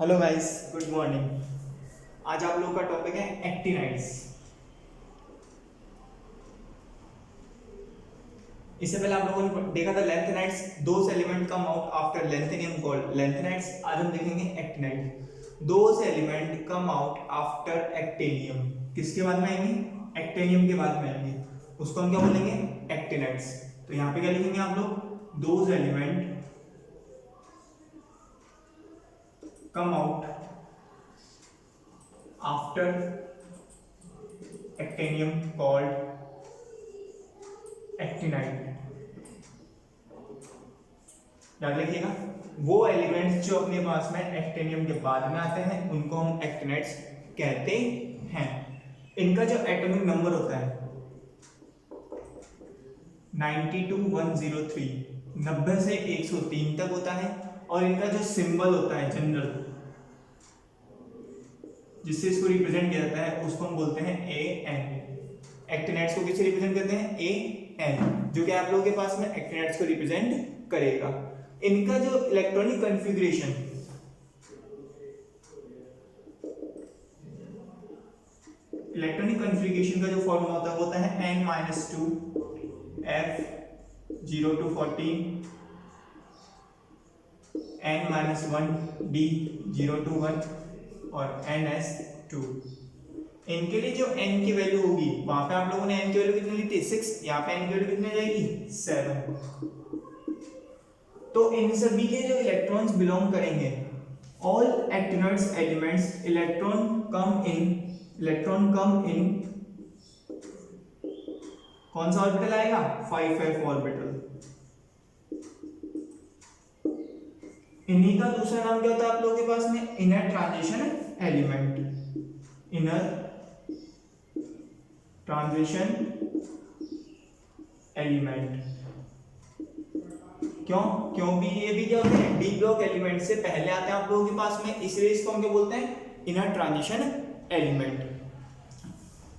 Hello guys, good morning. आज आप लोगों का टॉपिक है एक्टिनाइड्स। इससे पहले आप लोगों ने देखा था lanthanides, those element come out after lanthanum called lanthanides. आज हम देखेंगे actinide, those element come out after actinium. किसके बाद में आएंगे? एक्टेनियम के बाद में आएंगे, उसको हम क्या बोलेंगे? एक्टिनाइड्स। तो यहाँ पे क्या लिखेंगे आप लोग? दोस element come out after actinium called actinide। याद रखिएगा, वो एलिमेंट्स जो अपने पास में एक्टिनियम के बाद में आते हैं उनको हम एक्टिनाइड्स कहते हैं। इनका जो एटॉमिक नंबर होता है 92 103, 90 से 103 तक होता है। और इनका जो सिंबल होता है जनरल, जिससे इसको रिप्रेजेंट किया जाता है, उसको हम बोलते हैं AN। एक्टिनाइड्स को किससे रिप्रेजेंट करते हैं? AN, जो कि आप लोगों के पास में एक्टिनाइड्स को रिप्रेजेंट करेगा। इनका जो इलेक्ट्रॉनिक कॉन्फ़िगरेशन, का जो फॉर्मूला होता है N-2 F 0 to 14 N-1 D 0 to 1 और NS2। इनके लिए जो n की वैल्यू होगी, वहां पे आप लोगों ने n की वैल्यू कितनी ली थी? 6। यहाँ पे n की वैल्यू कितनी जाएगी? 7। तो इन सभी के जो इलेक्ट्रॉन्स बिलोंग करेंगे, ऑल एक्टिनॉइड्स एलिमेंट्स इलेक्ट्रॉन कम इन कौन सा ऑर्बिटल आएगा? 5f orbital. इन्हीं का दूसरा नाम क्या होता है आप लोगों के पास में? Inner transition element. Inner transition element क्योंकि ये भी क्या होते हैं? डी ब्लॉक एलिमेंट से पहले आते हैं आप लोगों के पास में, इसलिए इसको हम क्या बोलते हैं? Inner transition element.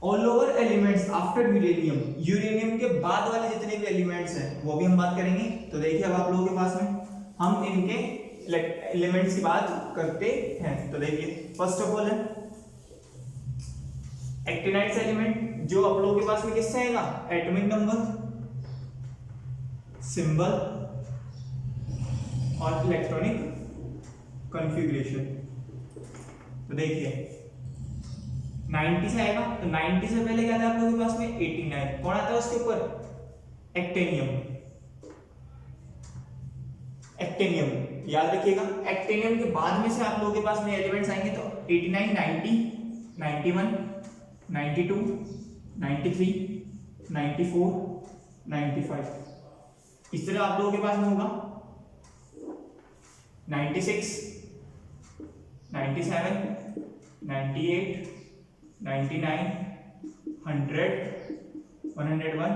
और लोअर एलिमेंट्स आफ्टर यूरेनियम के बाद वाले जितने भी एलिमेंट्स हैं वो भी हम बात करेंगे। तो देखिए, अब आप लोगों के पास में हम इनके एलिमेंट्स की बात करते हैं। तो देखिए, फर्स्ट ऑफ ऑल है एक्टिनाइड्स एलिमेंट, जो आप लोगों के पास में किससे आएगा? एटॉमिक नंबर, सिंबल और इलेक्ट्रॉनिक कॉन्फ़िगरेशन। तो देखिए 90 से आएगा, तो 90 से पहले क्या था आप लोगों के पास में? 89। कौन आता है उसके ऊपर? एक्टेनियम। याद रखिएगा, एक्टेनियम के बाद में से आप लोगों के पास में एलिमेंट्स आएंगे तो 89, 90, 91, 92, 93, 94, 95। इस तरह आप लोगों के पास में होगा 96, 97, 98, 99, 100, 101,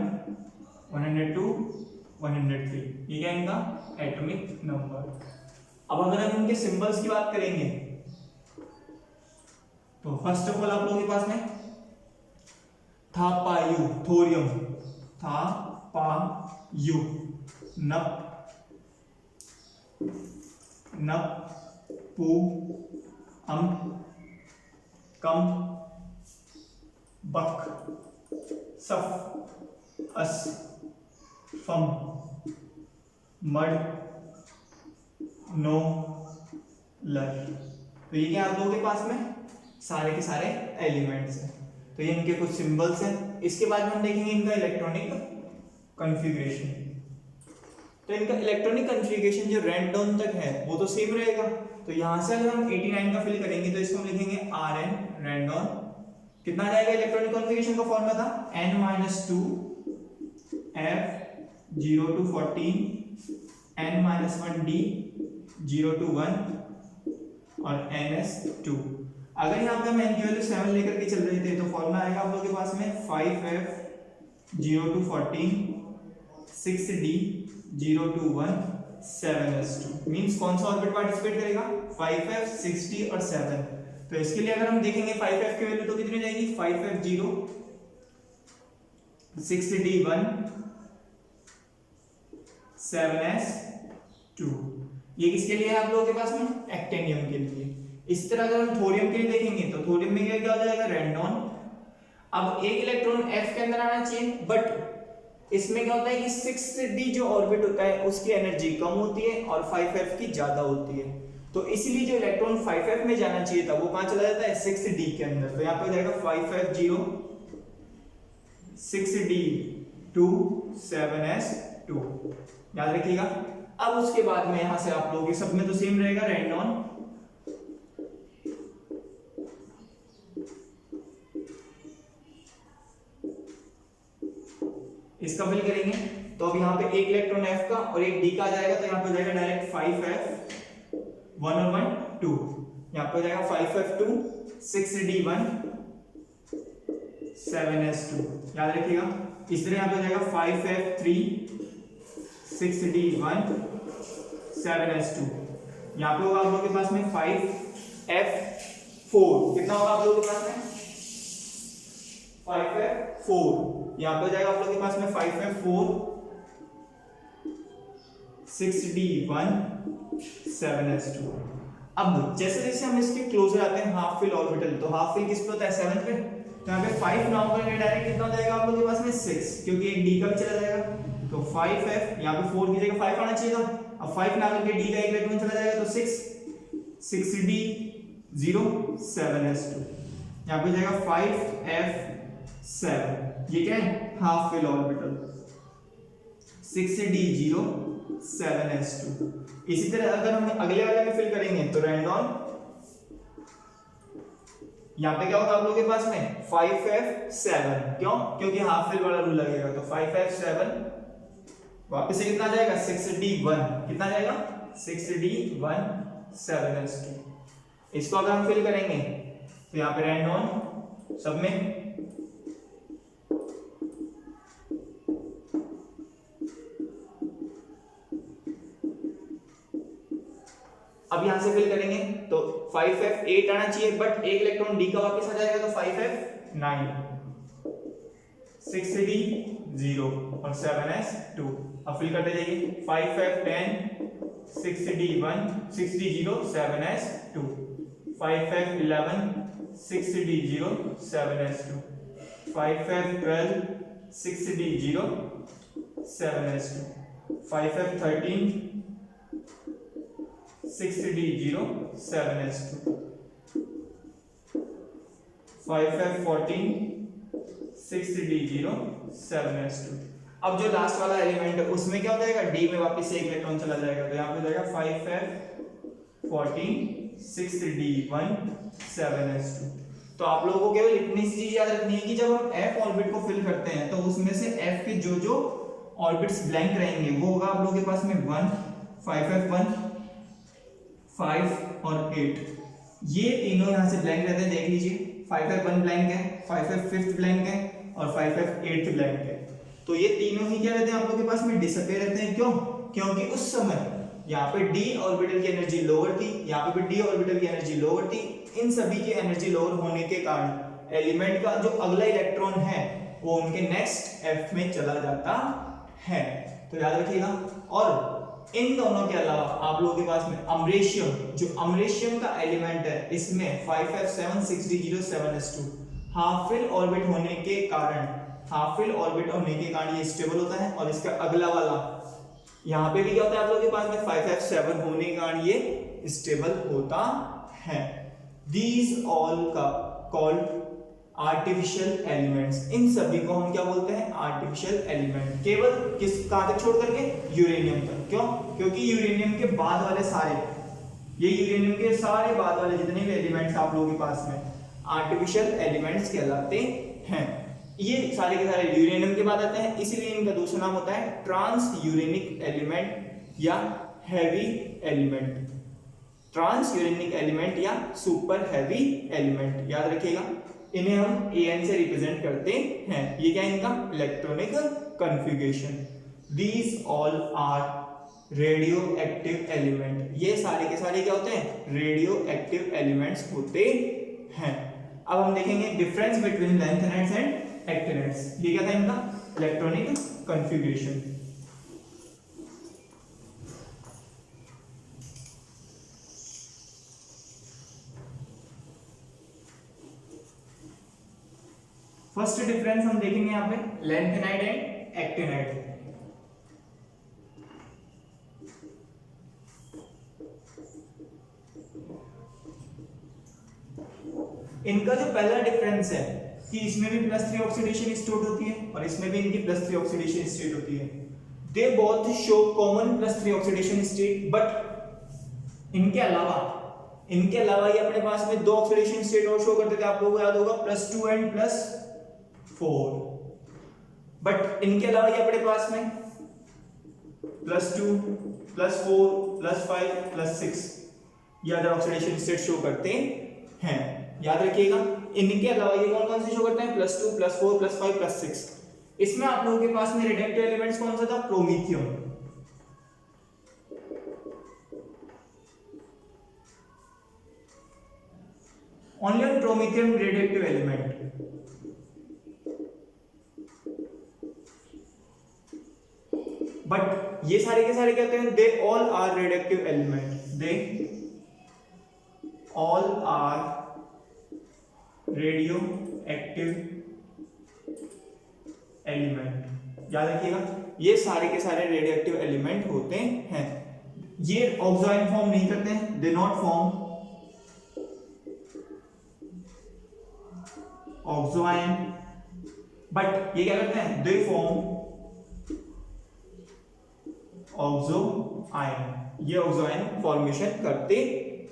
102, 103। ये क्या इनका एटॉमिक नंबर। अब अगर हम इनके सिंबल्स की बात करेंगे तो फर्स्ट ऑफ ऑल आप लोगों के पास में था पायु, थोरियम, था पा यू, नप पू अम कम बक सफ अस फम मड नो लर। तो ये क्या आप लोगों के पास में सारे के सारे एलिमेंट्स हैं। तो ये इनके कुछ सिंबल्स हैं। इसके बाद में हम देखेंगे इनका इलेक्ट्रॉनिक कॉन्फ़िगरेशन। तो इनका इलेक्ट्रॉनिक कॉन्फ़िगरेशन जो रैंडम तक है वो तो सेम रहेगा। तो यहां से अगर हम 89 का फिल करेंगे तो इसको हम लिखेंगे Rn रैंडम। कितना जाएगा? इलेक्ट्रॉनिक कॉन्फ़िगरेशन का फॉर्मूला था N-2 F 0 to 14 N-1 D 0 to 1 और NS2। अगर यहाँ पे हम n की वैल्यू 7 लेकर के चल रहे थे तो फॉर्मूला आएगा आप लोगों के पास में 5f 0 to 14 6d 0 to 1 7s2। Means कौन सा ऑर्बिट पार्टिसिपेट करेगा? 5f 6d और 7। तो इसके लिए अगर हम देखेंगे 5f की वैल्यू तो कितनी जाएगी? 5f 0 6d 1 7s2। ये किसके लिए है आप लोगों के पास में? एक्टेनियम के लिए। इसी तरह अगर हम थोरियम के लिए देखेंगे तो थोरियम में क्या हो जाएगा, रेंडॉन। अब एक इलेक्ट्रॉन f के अंदर आना चाहिए, बट इसमें क्या होता है कि 6d जो ऑर्बिट होता है उसकी एनर्जी कम होती है और 5f की ज्यादा होती है, तो इसलिए जो इलेक्ट्रॉन 5f में जाना चाहिए था वो कहां चला जाता है, 6d के अंदर। तो यहाँ पे हो जाएगा 5f0 6d 2 7s2, याद रखिएगा। अब उसके बाद में यहां से आप लोग सब में तो सेम रहेगा रेंडॉन, इसका फिल करेंगे तो अब यहाँ पे एक इलेक्ट्रॉन f का और एक d का आ जाएगा, तो यहाँ पे हो जाएगा डायरेक्ट 5f 1 और 1 2, यहाँ पे हो जाएगा 5f2 6d1 7s2, याद रखिएगा। इस तरह यहाँ पे हो जाएगा 5f3 6d1 7s2, यहाँ पे होगा आप लोगों के पास में 5f4, कितना होगा आप लोगों के पास में 5f4, यहाँ पे हो जाएगा आप लोगों के पास में 5f4 6d1 7s2। अब जैसे जैसे हम इसके क्लोजर आते हैं हाफ फिल ऑर्बिटल, तो हाफ फिल किस पे होता है 7 पे, तो यहाँ पे 5 ना होकर डायरेक्ट कितना हो जाएगा आप लोगों के पास में 6, क्योंकि एक d का भी चला जाएगा, तो 5f यहाँ पे 4 की जगह 5 आना चाहिए था, अब 5 ना करके d का एक इलेक्ट्रॉन चला जाएगा तो 6d 0 7s2, यहाँ पे हो जाएगा 5f7, ये क्या है half fill orbital 6d 0 7s2। इसी तरह अगर हम अगले वाले में फिल करेंगे तो रेंडॉन, यहाँ पे क्या होगा आप लोगों के पास में 5f7, क्यों, क्योंकि हाफ फिल वाला रूल लगेगा, तो 5f7 वापस से कितना आ जाएगा 6d1, कितना आ जाएगा 6d1 7s2। इसको अगर हम फिल करेंगे तो यहाँ पे रेंडॉन सब में अब यहां से फिल करेंगे तो 5f8 आना चाहिए, बट एक इलेक्ट्रॉन d का वापस आ जाएगा तो 5f9 6d 0 और 7s2। अब फिल करते जाइए 5f10 6d1 6d0 7s2, 5f11 6d0 7s2, 5f12 6d0 7s2, 5f13 6d0 7s2, 5f14 6d0 7s2। अब जो लास्ट वाला एलिमेंट है उसमें क्या हो जाएगा, d में वापस एक इलेक्ट्रॉन चला जाएगा, तो यहाँ पे हो जाएगा 5f14 6d1 7s2। तो आप लोगों को केवल इतनी सी चीज याद रखनी है कि जब हम f ऑर्बिट को फिल करते हैं तो उसमें से f के जो जो ऑर्बिट्स ब्लैंक रहेंगे वो होगा आप लोगों के पास में 1 5f1 5 और 8, ये तीनों यहाँ से ब्लैंक रहते हैं, देख लीजिए 5f1 ब्लैंक है, 5f5 ब्लैंक है और 5f8 ब्लैंक है। तो ये तीनों ही क्या रहते हैं आप लोगों के पास में डिसअपियर रहते हैं, क्यों, क्योंकि उस समय यहाँ पे d ऑर्बिटल की एनर्जी लोअर थी, यहाँ पे भी d ऑर्बिटल की एनर्जी लोअर थी, इन सभी की एनर्जी लोअर होने के कारण एलिमेंट का जो अगला इलेक्ट्रॉन है वो उनके नेक्स्ट f में चला जाता है, तो याद रखिएगा। और इन दोनों के अलावा आप लोगों के पास में अमरेशियम, जो अमरेशियम का एलिमेंट है इसमें 5f7 6d0 7s2 half fill orbit होने के कारण, हाफ फिल ऑर्बिट होने के कारण ये स्टेबल होता है, और इसका अगला वाला यहाँ पे भी क्या होता है आप लोगों के पास में 5f7 होने के कारण ये स्टेबल होता है। These all का कॉल्ड आर्टिफिशियल एलिमेंट्स, इन सभी को हम क्या बोलते हैं आर्टिफिशियल एलिमेंट, केवल किस कहां तक छोड़ करके यूरेनियम तक, क्यों, क्योंकि यूरेनियम के बाद वाले सारे, ये यूरेनियम के सारे बाद वाले जितने भी एलिमेंट्स आप लोगों के पास में आर्टिफिशियल एलिमेंट्स कहलाते हैं। ये सारे के सारे यूरेनियम के बाद आते हैं, इसीलिए इनका दूसरा नाम होता है ट्रांस यूरेनिक एलिमेंट या heavy element, transuranic element या सुपर हैवी एलिमेंट, याद रखिएगा। इन्हें हम An से रिप्रेजेंट करते हैं। ये क्या है इनका electronic configuration. These all are radioactive element, ये सारे के सारे क्या होते हैं रेडियो एक्टिव एलिमेंट्स होते हैं। अब हम देखेंगे difference between lanthanides and actinides. ये क्या था इनका इलेक्ट्रॉनिक कॉन्फ़िगरेशन। फर्स्ट डिफरेंस हम देखेंगे यहाँ पे लैंथेनाइड एंड एक्टिनाइड। इनका जो पहला डिफरेंस है कि इसमें भी +3 ऑक्सीडेशन स्टेट होती है और इसमें भी इनकी +3 ऑक्सीडेशन स्टेट होती है। They both show common +3 oxidation state, but इनके अलावा ये अपने पास में 2 ऑक्सीडेशन स्टेट और शो करते थे, आप लोगों को याद होगा +2 एंड +4। बट इनके अलावा ये अपने पास में +2 +4 +5 +6 ये अदर ऑक्सीडेशन स्टेट शो करते हैं। याद रखिएगा, इनके अलावा ये कौन कौन से शो करते हैं, +2 +4 +5 +6। इसमें आप लोगों के पास में रेडियोएक्टिव एलिमेंट्स कौन सा था, promethium. Only on promethium radioactive element. But ये सारे के सारे कहते हैं they all are radioactive element, they all are radioactive element. याद रखिएगा, ये सारे के सारे रेडियो एक्टिव एलिमेंट होते हैं। ये ऑक्साइन फॉर्म नहीं करते हैं, दे नॉट फॉर्म ऑक्साइन, बट ये क्या करते हैं, दे फॉर्म ऑक्सोआइन। ये ऑक्साइन फॉर्मेशन करते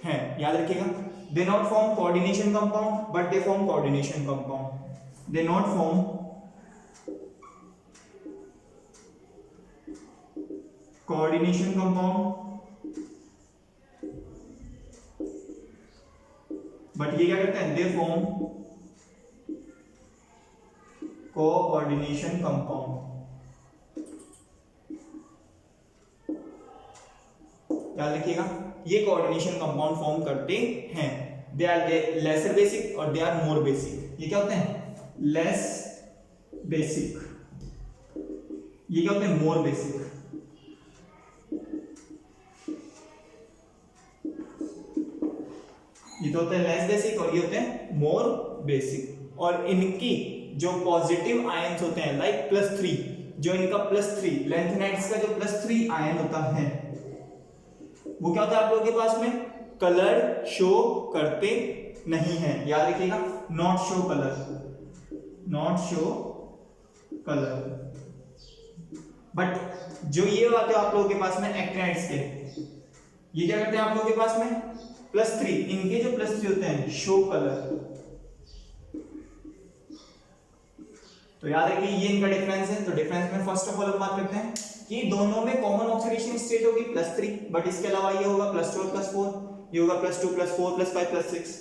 हैं। याद रखिएगा, they not form coordination compound but they form coordination compound. They not form coordination compound but ये क्या करते हैं, दे फॉर्म कोऑर्डिनेशन कंपाउंड। याद रखिएगा, ये कोऑर्डिनेशन कंपाउंड फॉर्म करते हैं। दे आर लेसर बेसिक और दे आर मोर बेसिक। ये क्या होते हैं, लेस बेसिक, ये क्या होते हैं, मोर बेसिक। ये तो होते हैं लेस बेसिक और ये होते हैं मोर बेसिक। और इनकी जो पॉजिटिव आयंस होते हैं लाइक +3, जो इनका +3 लैंथेनाइड्स का जो +3 आयन होता है वो क्या होता है आप लोगों के पास में, कलर शो करते नहीं है। याद रखिएगा, not show colour, not show colour. But जो ये बात है आप लोगों के पास में एक्टिनाइड्स के, ये क्या करते हैं आप लोगों के पास में +3, इनके जो +3 होते हैं शो कलर। तो याद रखिए ये इनका डिफरेंस है। तो डिफरेंस में फर्स्ट ऑफ ऑल हम बात करते हैं कि दोनों में कॉमन ऑक्सीडेशन स्टेट होगी +3, बट इसके अलावा ये होगा +2 और +4, ये होगा +2 +4 +5 +6।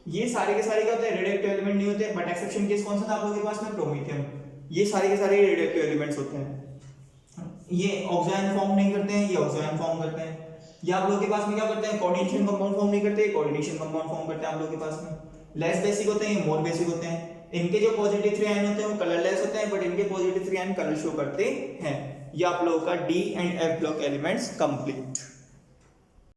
ये सारे के सारे क्या होते हैं, रेडियोएक्टिव एलिमेंट नहीं होते। बट एक्सेप्शन केस कौन सा था आप लोगों के पास में, प्रोमीथियम। ये सारे के सारे रेडियोएक्टिव एलिमेंट्स होते हैं। ये ऑक्साइन फॉर्म नहीं करते हैं, ये ऑक्साइन फॉर्म करते हैं। ये आप लोगों के पास में क्या करते हैं, कोऑर्डिनेशन कंपाउंड फॉर्म नहीं करते, कोऑर्डिनेशन कंपाउंड फॉर्म करते हैं आप लोगों के पास में। लेस बेसिक होते हैं, मोर बेसिक होते हैं। इनके जो पॉजिटिव 3 आयन होते हैं वो कलरलेस होते हैं, बट इनके पॉजिटिव 3 आयन कलर शो करते हैं। ये आप लोगों का D and F block elements complete.